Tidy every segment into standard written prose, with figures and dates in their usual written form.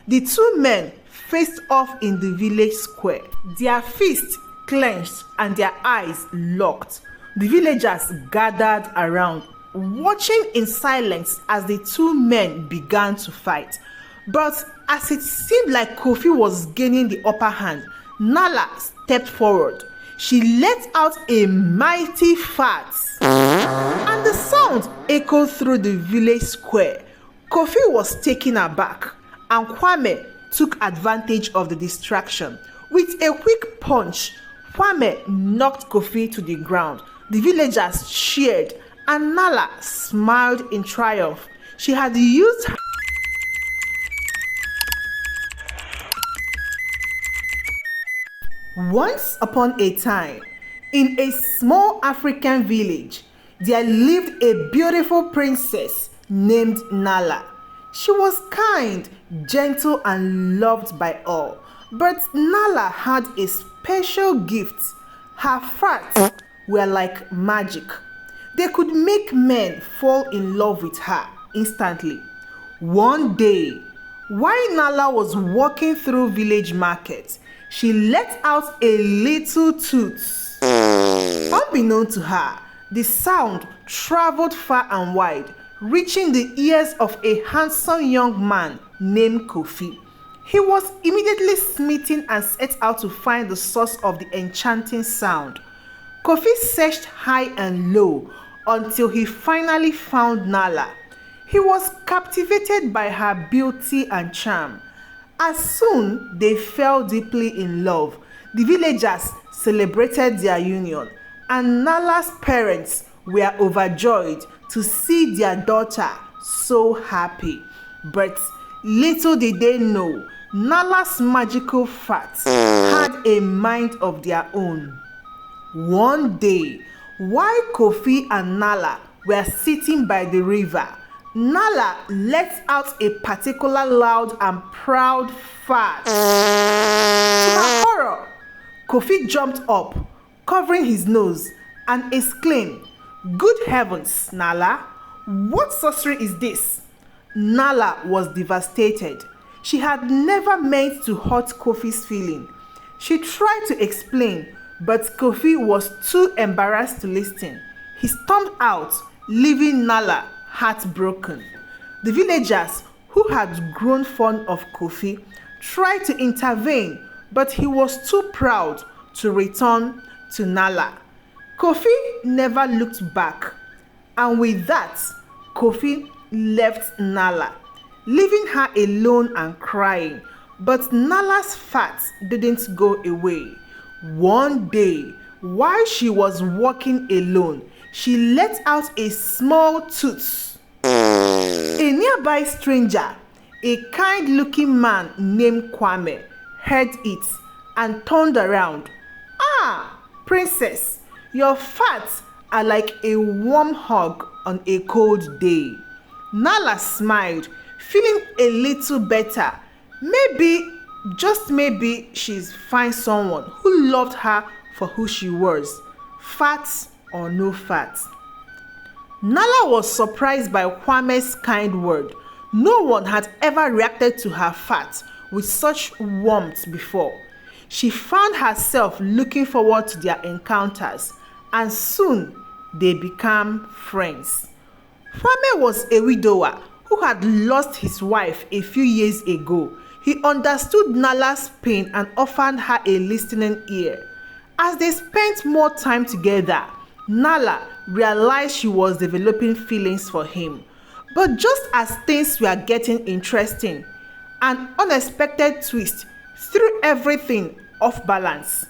The two men faced off in the village square, their fists clenched and their eyes locked. The villagers gathered around, watching in silence as the two men began to fight. But as it seemed like Kofi was gaining the upper hand, Nala stepped forward. She let out a mighty fart, and the sound echoed through the village square. Kofi was taken aback, and Kwame took advantage of the distraction. With a quick punch, Kwame knocked Kofi to the ground. The villagers cheered, and Nala smiled in triumph. She had used her Once upon a time, in a small African village, there lived a beautiful princess named Nala. She was kind, gentle, and loved by all. But Nala had a special gift. Her farts were like magic. They could make men fall in love with her instantly. One day, while Nala was walking through village market, she let out a little toot. Unbeknown to her, the sound traveled far and wide, reaching the ears of a handsome young man named Kofi. He was immediately smitten and set out to find the source of the enchanting sound. Kofi searched high and low until he finally found Nala. He was captivated by her beauty and charm. As soon they fell deeply in love, the villagers celebrated their union, and Nala's parents were overjoyed to see their daughter so happy. But little did they know, Nala's magical farts had a mind of their own. One day, while Kofi and Nala were sitting by the river, Nala let out a particular loud and proud fart. To her horror, Kofi jumped up, covering his nose, and exclaimed, "Good heavens, Nala, what sorcery is this?" Nala was devastated. She had never meant to hurt Kofi's feeling. She tried to explain, but Kofi was too embarrassed to listen. He stormed out, leaving Nala heartbroken. The villagers, who had grown fond of Kofi, tried to intervene, but he was too proud to return to Nala. Kofi never looked back, and with that, Kofi left Nala, leaving her alone and crying. But Nala's fat didn't go away. One day, while she was walking alone, she let out a small toot. A nearby stranger, a kind-looking man named Kwame, heard it and turned around. "Ah, princess, your farts are like a warm hug on a cold day." Nala smiled, feeling a little better. Maybe, just maybe, she's find someone who loved her for who she was, fat or no fat. Nala was surprised by Kwame's kind word. No one had ever reacted to her fat with such warmth before. She found herself looking forward to their encounters, and soon they became friends. Kwame was a widower who had lost his wife a few years ago. He understood Nala's pain and offered her a listening ear. As they spent more time together, Nala realized she was developing feelings for him. But just as things were getting interesting, an unexpected twist threw everything off balance.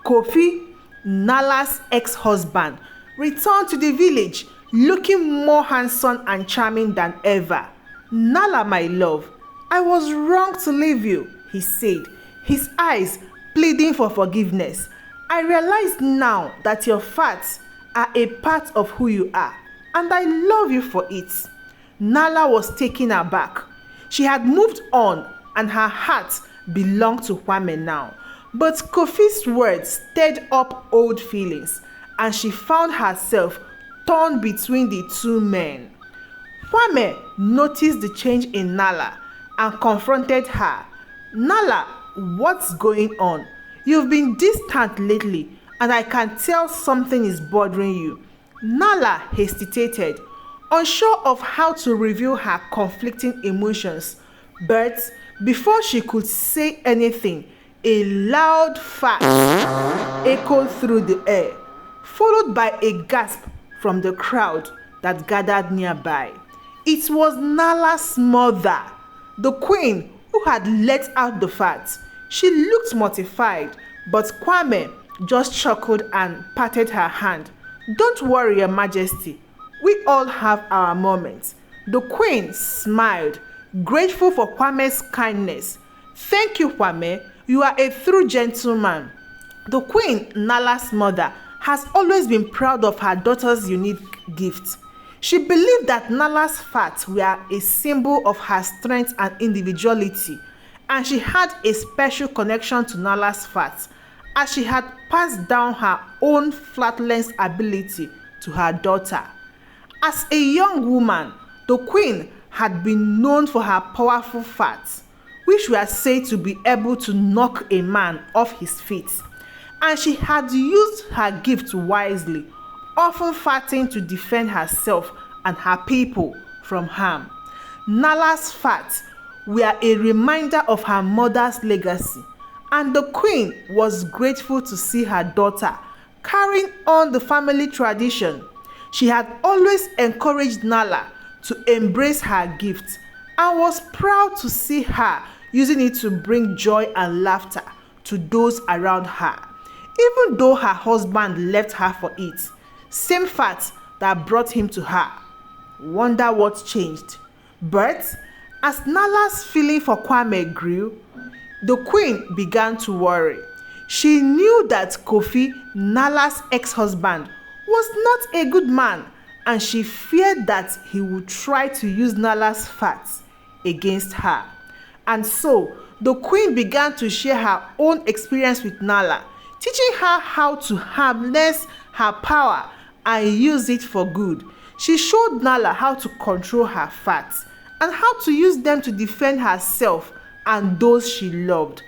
Kofi, Nala's ex-husband, returned to the village looking more handsome and charming than ever. "Nala, my love, I was wrong to leave you," he said, his eyes pleading for forgiveness. "I realize now that your farts are a part of who you are, and I love you for it." Nala was taken aback. She had moved on, and her heart belonged to Kwame now. But Kofi's words stirred up old feelings, and she found herself torn between the two men. Kwame noticed the change in Nala and confronted her. "Nala, what's going on? You've been distant lately, and I can tell something is bothering you." Nala hesitated, unsure of how to reveal her conflicting emotions. But before she could say anything, a loud fart echoed through the air, followed by a gasp from the crowd that gathered nearby. It was Nala's mother, the queen, who had let out the fart. She looked mortified, but Kwame just chuckled and patted her hand. "Don't worry, Your Majesty. We all have our moments." The queen smiled, grateful for Kwame's kindness. "Thank you, Kwame. You are a true gentleman." The queen, Nala's mother, has always been proud of her daughter's unique gift. She believed that Nala's farts were a symbol of her strength and individuality, and she had a special connection to Nala's farts, as she had passed down her own flatulence ability to her daughter. As a young woman, the queen had been known for her powerful farts, which were said to be able to knock a man off his feet, and she had used her gift wisely, often farting to defend herself and her people from harm. Nala's farts were a reminder of her mother's legacy, and the queen was grateful to see her daughter carrying on the family tradition. She had always encouraged Nala to embrace her gift and was proud to see her using it to bring joy and laughter to those around her, even though her husband left her for it. Same fact that brought him to her. Wonder what changed. But as Nala's feeling for Kwame grew, the queen began to worry. She knew that Kofi, Nala's ex-husband, was not a good man, and she feared that he would try to use Nala's farts against her. And so, the queen began to share her own experience with Nala, teaching her how to harness her power and use it for good. She showed Nala how to control her farts and how to use them to defend herself and those she loved.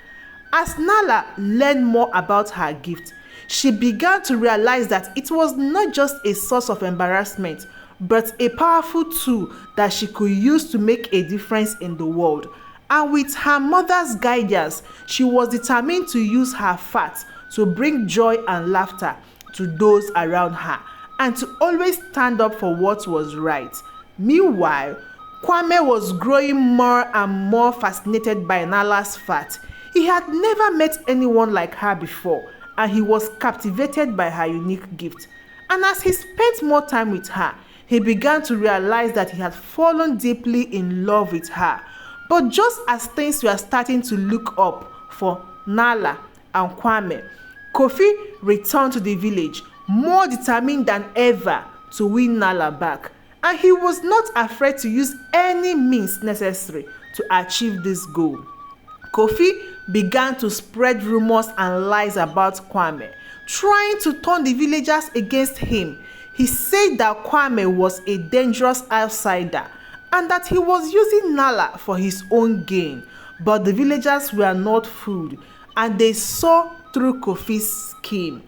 As Nala learned more about her gift, she began to realize that it was not just a source of embarrassment, but a powerful tool that she could use to make a difference in the world. And with her mother's guidance, she was determined to use her farts to bring joy and laughter to those around her, and to always stand up for what was right. Meanwhile, Kwame was growing more and more fascinated by Nala's fart. He had never met anyone like her before, and he was captivated by her unique gift. And as he spent more time with her, he began to realize that he had fallen deeply in love with her. But just as things were starting to look up for Nala and Kwame, Kofi returned to the village, more determined than ever to win Nala back. And he was not afraid to use any means necessary to achieve this goal. Kofi began to spread rumors and lies about Kwame, trying to turn the villagers against him. He said that Kwame was a dangerous outsider and that he was using Nala for his own gain. But the villagers were not fooled, and they saw through Kofi's scheme.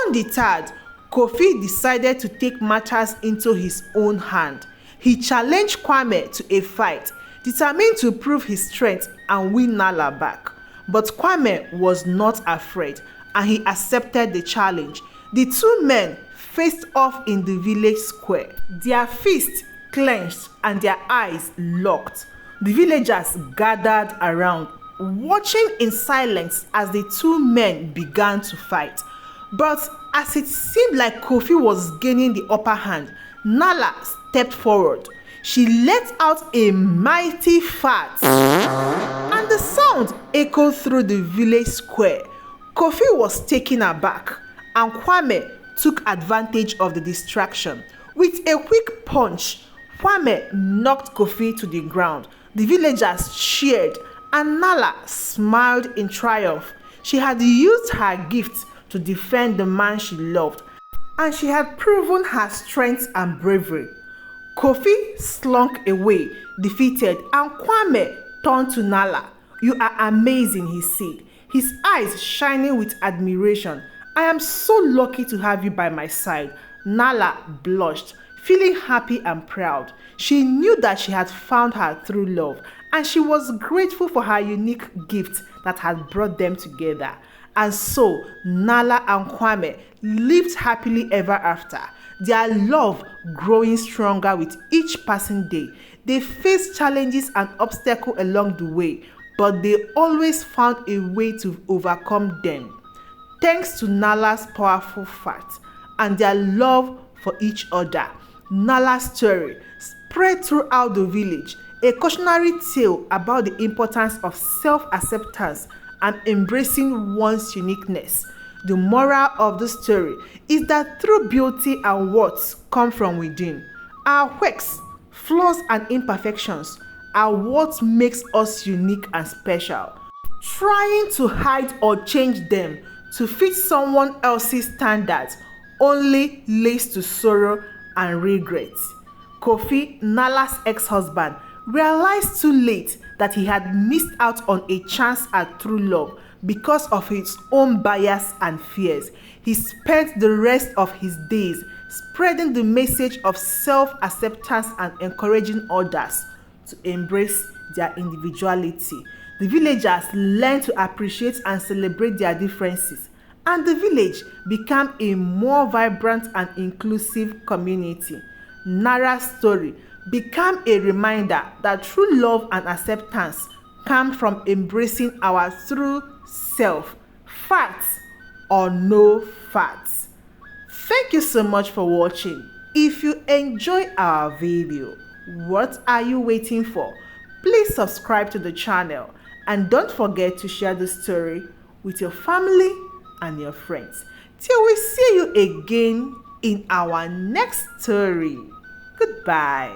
Undeterred, Kofi decided to take matters into his own hand. He challenged Kwame to a fight, determined to prove his strength and win Nala back. But Kwame was not afraid, and he accepted the challenge. The two men faced off in the village square, their fists clenched and their eyes locked. The villagers gathered around, watching in silence as the two men began to fight. But as it seemed like Kofi was gaining the upper hand, Nala stepped forward. She let out a mighty fart, and the sound echoed through the village square. Kofi was taken aback, and Kwame took advantage of the distraction. With a quick punch, Kwame knocked Kofi to the ground. The villagers cheered, and Nala smiled in triumph. She had used her gift to defend the man she loved, and she had proven her strength and bravery. Kofi slunk away, defeated, and Kwame turned to Nala. "You are amazing," he said, his eyes shining with admiration. "I am so lucky to have you by my side." Nala blushed, feeling happy and proud. She knew that she had found her true love, and she was grateful for her unique gift that had brought them together. And so, Nala and Kwame lived happily ever after, their love growing stronger with each passing day. They faced challenges and obstacles along the way, but they always found a way to overcome them. Thanks to Nala's powerful fact and their love for each other, Nala's story spread throughout the village, a cautionary tale about the importance of self-acceptance and embracing one's uniqueness. The moral of the story is that true beauty and worth come from within. Our quirks, flaws, and imperfections are what makes us unique and special. Trying to hide or change them to fit someone else's standards only leads to sorrow and regret. Kofi, Nala's ex-husband, realized too late that he had missed out on a chance at true love because of his own bias and fears. He spent the rest of his days spreading the message of self-acceptance and encouraging others to embrace their individuality. The villagers learned to appreciate and celebrate their differences, and the village became a more vibrant and inclusive community. Nara's story became a reminder that true love and acceptance come from embracing our true self, facts or no facts. Thank you so much for watching. If you enjoy our video, what are you waiting for? Please subscribe to the channel and don't forget to share the story with your family and your friends. Till we see you again in our next story. Goodbye.